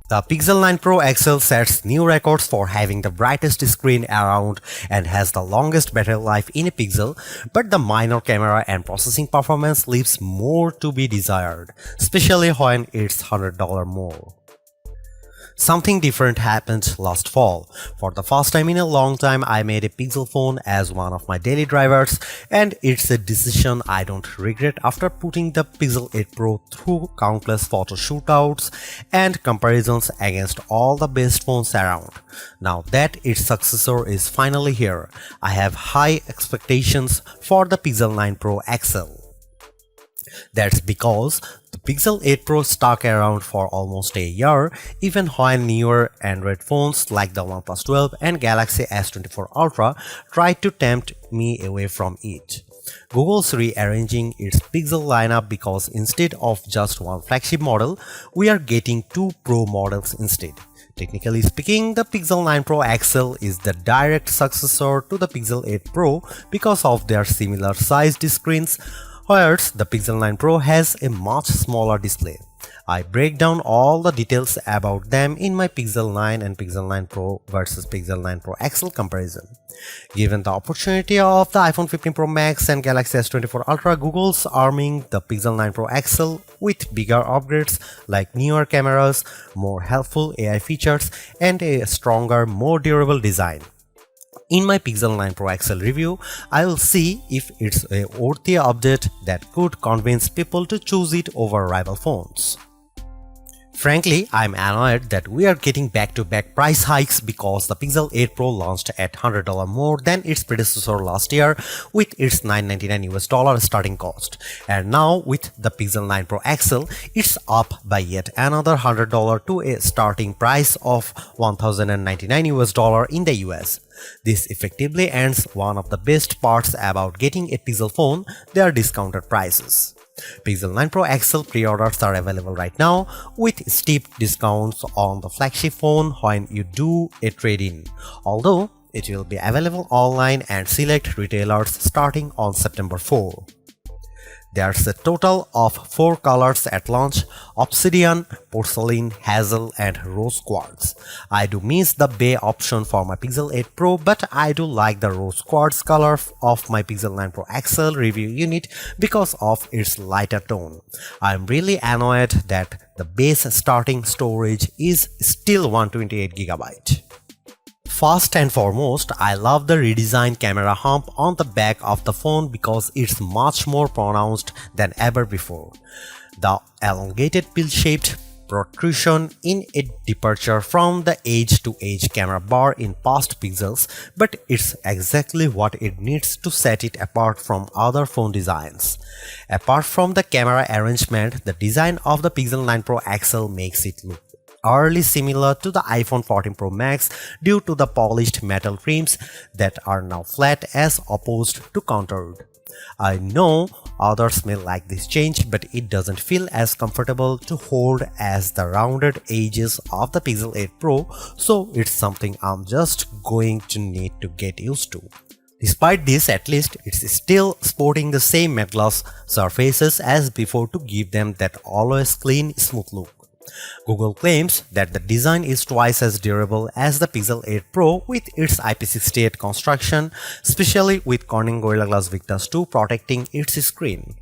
The Pixel 9 Pro XL sets new records for having the brightest screen around and has the longest battery life in a Pixel, but the minor camera and processing performance leaves more to be desired, especially when it's $100 more. Something different happened last fall. For the first time in a long time, I made a Pixel phone as one of my daily drivers, and it's a decision I don't regret after putting the Pixel 8 Pro through countless photo shootouts and comparisons against all the best phones around. Now that its successor is finally here, I have high expectations for the Pixel 9 Pro XL. That's because the Pixel 8 Pro stuck around for almost a year, even when newer Android phones like the OnePlus 12 and Galaxy S24 Ultra tried to tempt me away from it. Google's rearranging its Pixel lineup because instead of just one flagship model, we are getting two Pro models instead. Technically speaking, the Pixel 9 Pro XL is the direct successor to the Pixel 8 Pro because of their similar sized screens, whereas the Pixel 9 Pro has a much smaller display. I break down all the details about them in my Pixel 9 and Pixel 9 Pro versus Pixel 9 Pro XL comparison. Given the opportunity of the iPhone 15 Pro Max and Galaxy S24 Ultra, Google's arming the Pixel 9 Pro XL with bigger upgrades like newer cameras, more helpful AI features, and a stronger, more durable design. In my Pixel 9 Pro XL review, I will see if it's a worthy update that could convince people to choose it over rival phones. Frankly, I'm annoyed that we are getting back-to-back price hikes because the Pixel 8 Pro launched at $100 more than its predecessor last year with its $999 starting cost. And now with the Pixel 9 Pro XL, it's up by yet another $100 to a starting price of $1,099 in the US. This effectively ends one of the best parts about getting a Pixel phone, their discounted prices. Pixel 9 Pro XL pre-orders are available right now with steep discounts on the flagship phone when you do a trade-in, although it will be available online and select retailers starting on September 4. There's a total of 4 colors at launch: Obsidian, Porcelain, Hazel, and Rose Quartz. I do miss the Bay option for my Pixel 8 Pro, but I do like the Rose Quartz color of my Pixel 9 Pro XL review unit because of its lighter tone. I'm really annoyed that the base starting storage is still 128GB. First and foremost, I love the redesigned camera hump on the back of the phone because it's much more pronounced than ever before. The elongated pill-shaped protrusion in a departure from the edge-to-edge camera bar in past Pixels, but it's exactly what it needs to set it apart from other phone designs. Apart from the camera arrangement, the design of the Pixel 9 Pro XL makes it look eerily similar to the iPhone 14 Pro Max due to the polished metal trims that are now flat as opposed to contoured. I know others may like this change, but it doesn't feel as comfortable to hold as the rounded edges of the Pixel 8 Pro, so it's something I'm just going to need to get used to. Despite this, at least it's still sporting the same matte gloss surfaces as before to give them that always clean, smooth look. Google claims that the design is twice as durable as the Pixel 8 Pro with its IP68 construction, especially with Corning Gorilla Glass Victus 2 protecting its screen.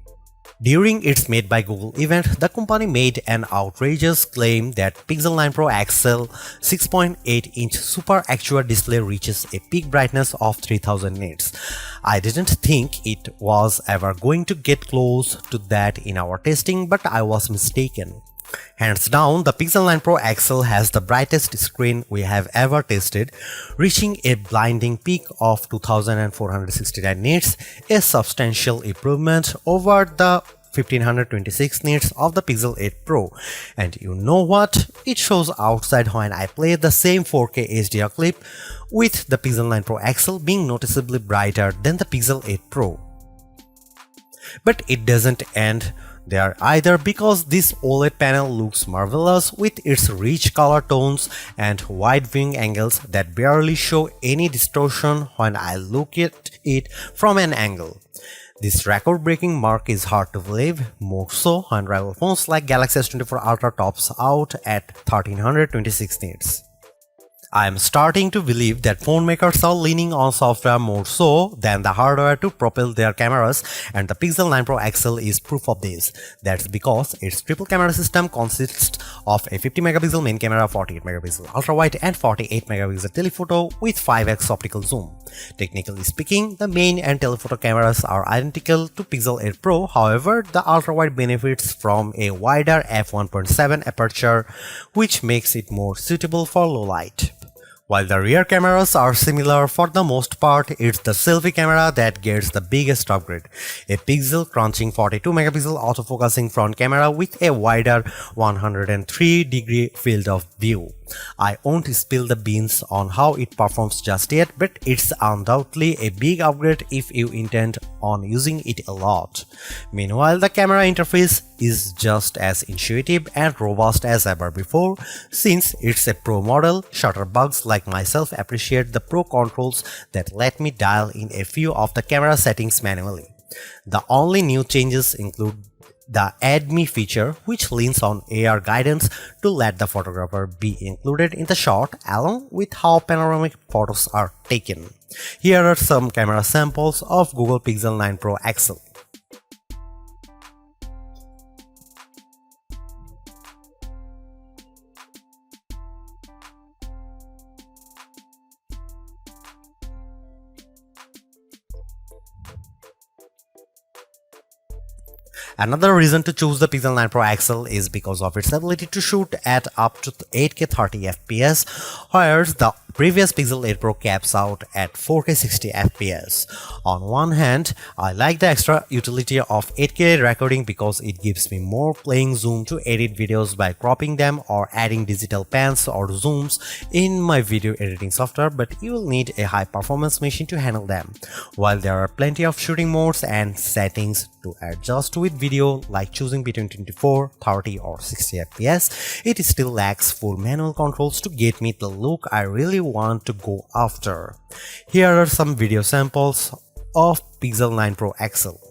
During its Made by Google event, the company made an outrageous claim that Pixel 9 Pro XL 6.8-inch Super Actua display reaches a peak brightness of 3000 nits. I didn't think it was ever going to get close to that in our testing, but I was mistaken. Hands down, the Pixel 9 Pro XL has the brightest screen we have ever tested, reaching a blinding peak of 2469 nits, a substantial improvement over the 1526 nits of the Pixel 8 Pro. And you know what? It shows outside when I play the same 4K HDR clip, with the Pixel 9 Pro XL being noticeably brighter than the Pixel 8 Pro. But it doesn't end there either, because this OLED panel looks marvelous with its rich color tones and wide viewing angles that barely show any distortion when I look at it from an angle. This record-breaking mark is hard to believe, more so when rival phones like Galaxy S24 Ultra tops out at 1326 nits. I am starting to believe that phone makers are leaning on software more so than the hardware to propel their cameras, and the Pixel 9 Pro XL is proof of this. That's because its triple camera system consists of a 50 megapixel main camera, 48 megapixel ultra wide and 48 megapixel telephoto with 5x optical zoom. Technically speaking, the main and telephoto cameras are identical to Pixel 8 Pro, however, the ultra wide benefits from a wider f1.7 aperture, which makes it more suitable for low light. While the rear cameras are similar for the most part, it's the selfie camera that gets the biggest upgrade. A pixel crunching 42 megapixel autofocusing front camera with a wider 103-degree field of view. I won't spill the beans on how it performs just yet, but it's undoubtedly a big upgrade if you intend on using it a lot. Meanwhile, the camera interface is just as intuitive and robust as ever before. Since it's a Pro model, shutterbugs like myself appreciate the Pro controls that let me dial in a few of the camera settings manually. The only new changes include the Add Me feature, which leans on AR guidance to let the photographer be included in the shot along with how panoramic photos are taken. Here are some camera samples of Google Pixel 9 Pro XL. Another reason to choose the Pixel 9 Pro XL is because of its ability to shoot at up to 8K 30 FPS, whereas the previous Pixel 8 Pro caps out at 4K 60 FPS. On one hand, I like the extra utility of 8K recording because it gives me more playing zoom to edit videos by cropping them or adding digital pans or zooms in my video editing software, but you will need a high performance machine to handle them. While there are plenty of shooting modes and settings to adjust with video, like choosing between 24, 30 or 60 FPS, it still lacks full manual controls to get me the look I really want to go after. Here are some video samples of Pixel 9 Pro XL.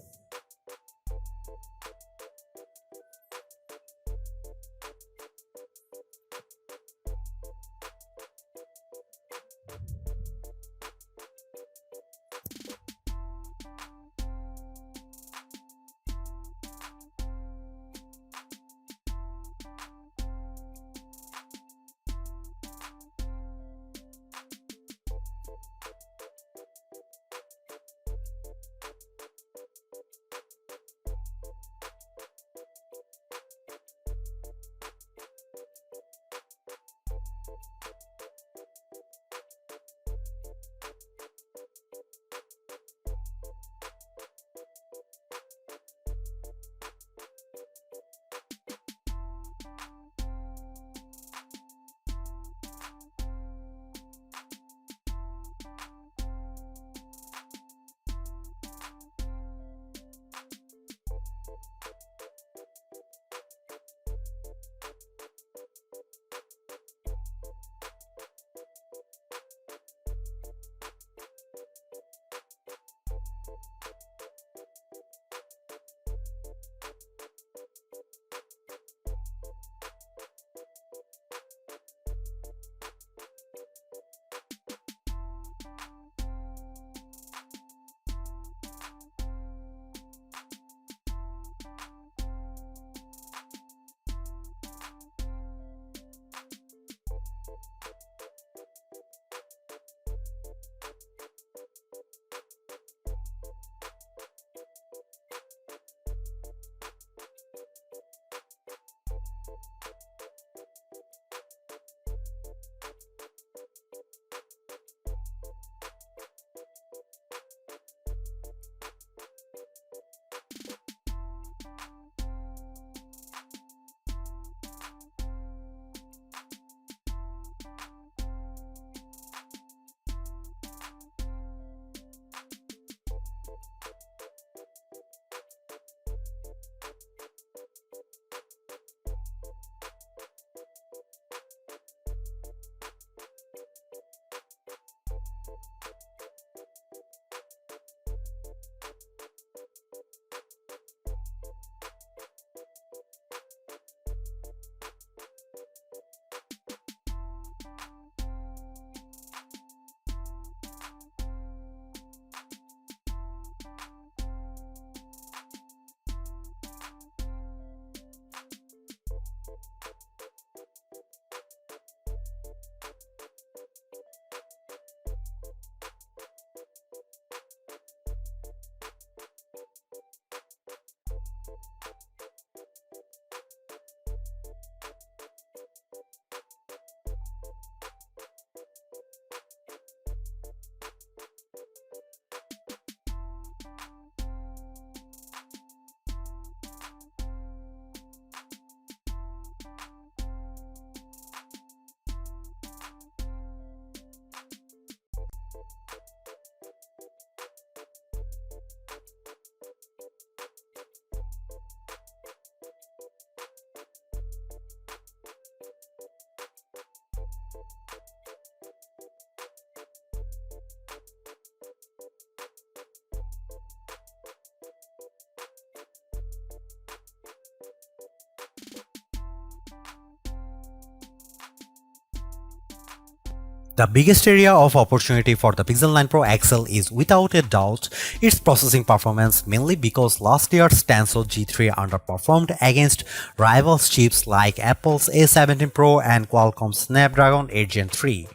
The biggest area of opportunity for the Pixel 9 Pro XL is without a doubt its processing performance, mainly because last year's Tensor G3 underperformed against rival chips like Apple's A17 Pro and Qualcomm's Snapdragon 8 Gen 3.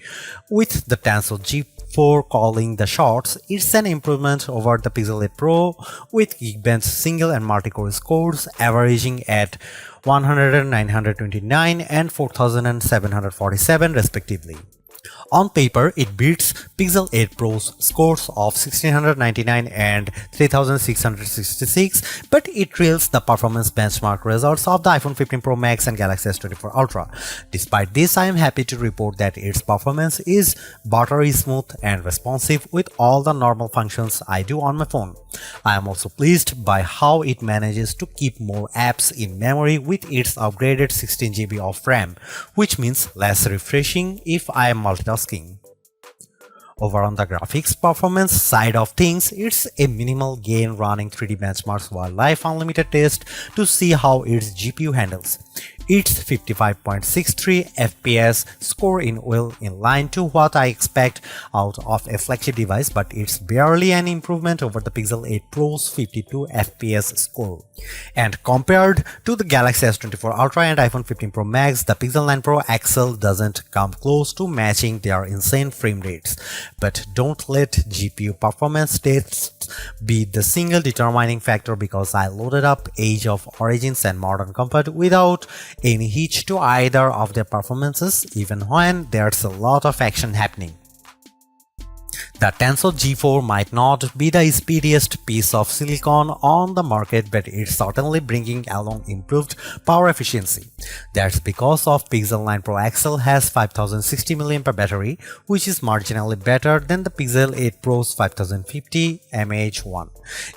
With the Tensor G4 calling the shots, it's an improvement over the Pixel 8 Pro with Geekbench single and multi-core scores averaging at 100, 929 and 4747 respectively. On paper, it beats Pixel 8 Pro's scores of 1699 and 3666, but it trails the performance benchmark results of the iPhone 15 Pro Max and Galaxy S24 Ultra. Despite this, I am happy to report that its performance is buttery smooth and responsive with all the normal functions I do on my phone. I am also pleased by how it manages to keep more apps in memory with its upgraded 16 GB of RAM, which means less refreshing if I am multitasking. Over on the graphics performance side of things, it's a minimal gain running 3D benchmarks Wildlife Unlimited test to see how its GPU handles. Its 55.63 FPS score in well in line to what I expect out of a flagship device, but it's barely an improvement over the Pixel 8 Pro's 52 FPS score. And compared to the Galaxy S24 Ultra and iPhone 15 Pro Max, the Pixel 9 Pro XL doesn't come close to matching their insane frame rates. But don't let GPU performance tests be the single determining factor, because I loaded up Age of Origins and Modern Comfort without any hitch to either of their performances, even when there's a lot of action happening. The Tensor G4 might not be the speediest piece of silicon on the market, but it's certainly bringing along improved power efficiency. That's because of Pixel 9 Pro XL has 5060 mAh battery, which is marginally better than the Pixel 8 Pro's 5050 mAh1.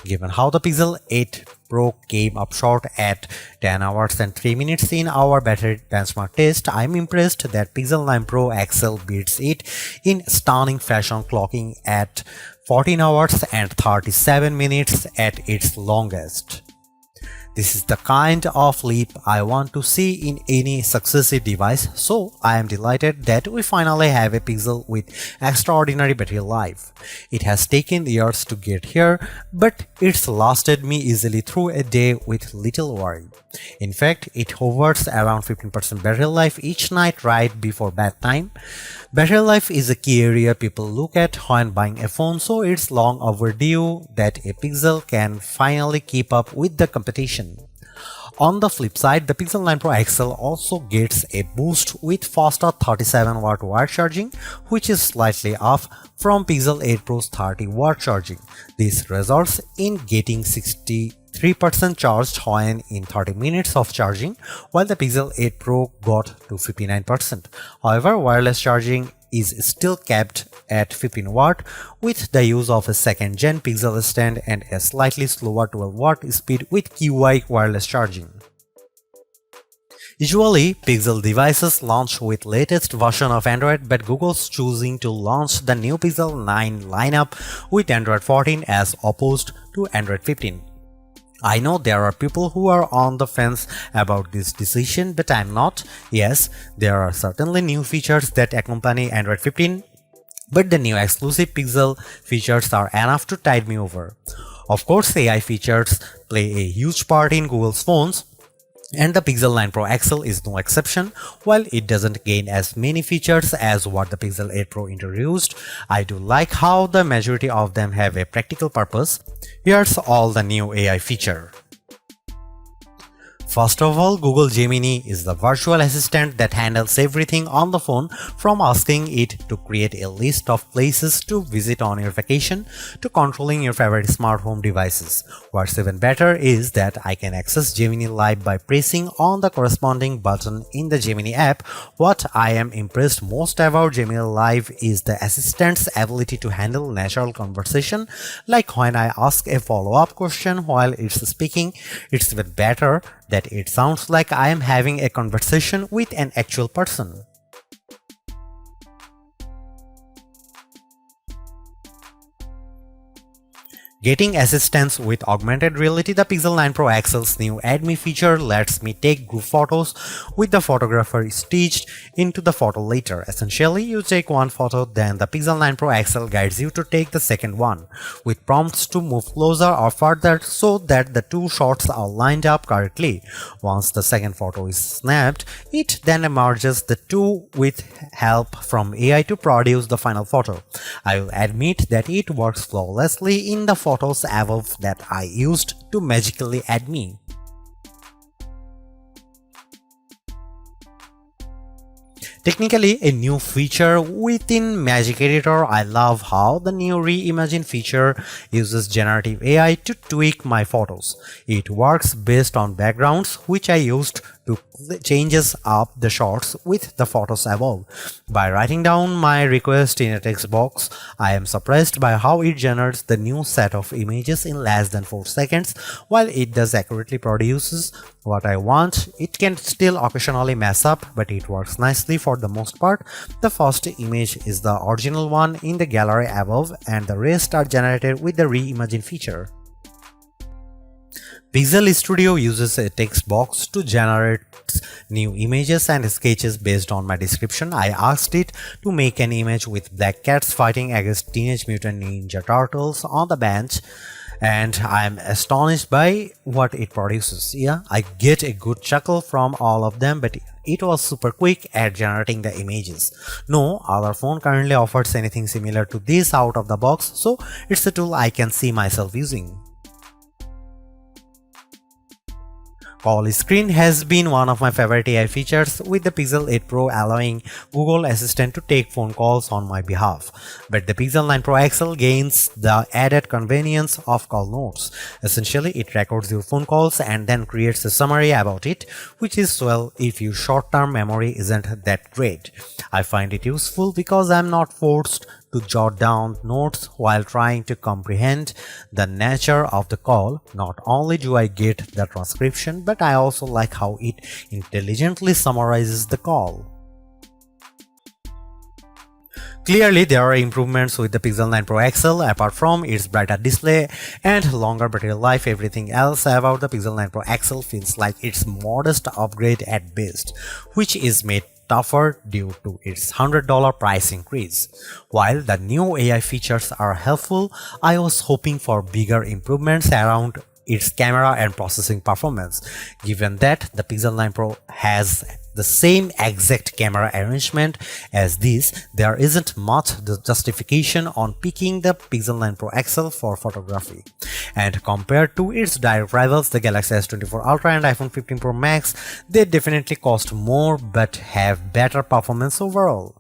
Given how the Pixel 8 Pro came up short at 10 hours and 3 minutes in our battery benchmark test, I'm impressed that Pixel 9 Pro XL beats it in stunning fashion, clocking at 14 hours and 37 minutes at its longest. This is the kind of leap I want to see in any successive device, so I am delighted that we finally have a Pixel with extraordinary battery life. It has taken years to get here, but it's lasted me easily through a day with little worry. In fact, it hovers around 15% battery life each night right before bedtime. Battery life is a key area people look at when buying a phone, so it's long overdue that a Pixel can finally keep up with the competition. On the flip side, the Pixel 9 Pro XL also gets a boost with faster 37W wire charging, which is slightly off from Pixel 8 Pro's 30W charging. This results in getting 63% charged when in 30 minutes of charging, while the Pixel 8 Pro got to 59%. However, wireless charging is still capped at 15W with the use of a second-gen Pixel stand and a slightly slower 12W speed with QI wireless charging. Usually, Pixel devices launch with latest version of Android, but Google's choosing to launch the new Pixel 9 lineup with Android 14 as opposed to Android 15. I know there are people who are on the fence about this decision, but I'm not. Yes, there are certainly new features that accompany Android 15, but the new exclusive Pixel features are enough to tide me over. Of course, AI features play a huge part in Google's phones, and the Pixel 9 Pro XL is no exception. While it doesn't gain as many features as what the Pixel 8 Pro introduced, I do like how the majority of them have a practical purpose. Here's all the new AI feature. First of all, Google Gemini is the virtual assistant that handles everything on the phone, from asking it to create a list of places to visit on your vacation to controlling your favorite smart home devices. What's even better is that I can access Gemini Live by pressing on the corresponding button in the Gemini app. What I am impressed most about Gemini Live is the assistant's ability to handle natural conversation, like when I ask a follow-up question while it's speaking. It's even better that it sounds like I am having a conversation with an actual person. Getting assistance with augmented reality, the Pixel 9 Pro XL's new Add Me feature lets me take group photos with the photographer stitched into the photo later. Essentially, you take one photo, then the Pixel 9 Pro XL guides you to take the second one, with prompts to move closer or further so that the two shots are lined up correctly. Once the second photo is snapped, it then merges the two with help from AI to produce the final photo. I will admit that it works flawlessly in the photos above that I used to magically add me. Technically a new feature within Magic Editor. I love how the new Reimagine feature uses generative AI to tweak my photos. It works based on backgrounds which I used to changes up the shots with the photos above. By writing down my request in a text box, I am surprised by how it generates the new set of images in less than 4 seconds. While it does accurately produces what I want, it can still occasionally mess up, but it works nicely for the most part. The first image is the original one in the gallery above, and the rest are generated with the Reimagine feature. Pixel Studio uses a text box to generate new images and sketches based on my description. I asked it to make an image with black cats fighting against Teenage Mutant Ninja Turtles on the bench, and I am astonished by what it produces. Yeah, I get a good chuckle from all of them, but it was super quick at generating the images. No other phone currently offers anything similar to this out of the box, so it's a tool I can see myself using. Call screen has been one of my favorite AI features, with the Pixel 8 Pro allowing Google Assistant to take phone calls on my behalf. But the Pixel 9 Pro XL gains the added convenience of call notes. Essentially, it records your phone calls and then creates a summary about it, which is swell if your short-term memory isn't that great. I find it useful because I'm not forced to jot down notes while trying to comprehend the nature of the call. Not only do I get the transcription, but I also like how it intelligently summarizes the call. Clearly, there are improvements with the Pixel 9 Pro XL. Apart from its brighter display and longer battery life, everything else about the Pixel 9 Pro XL feels like its modest upgrade at best, which is made tougher due to its $100 price increase. While the new AI features are helpful, I was hoping for bigger improvements around its camera and processing performance. Given that the Pixel 9 Pro has the same exact camera arrangement as this, there isn't much justification on picking the Pixel 9 Pro XL for photography. And compared to its direct rivals, the Galaxy S24 Ultra and iPhone 15 Pro Max, they definitely cost more but have better performance overall.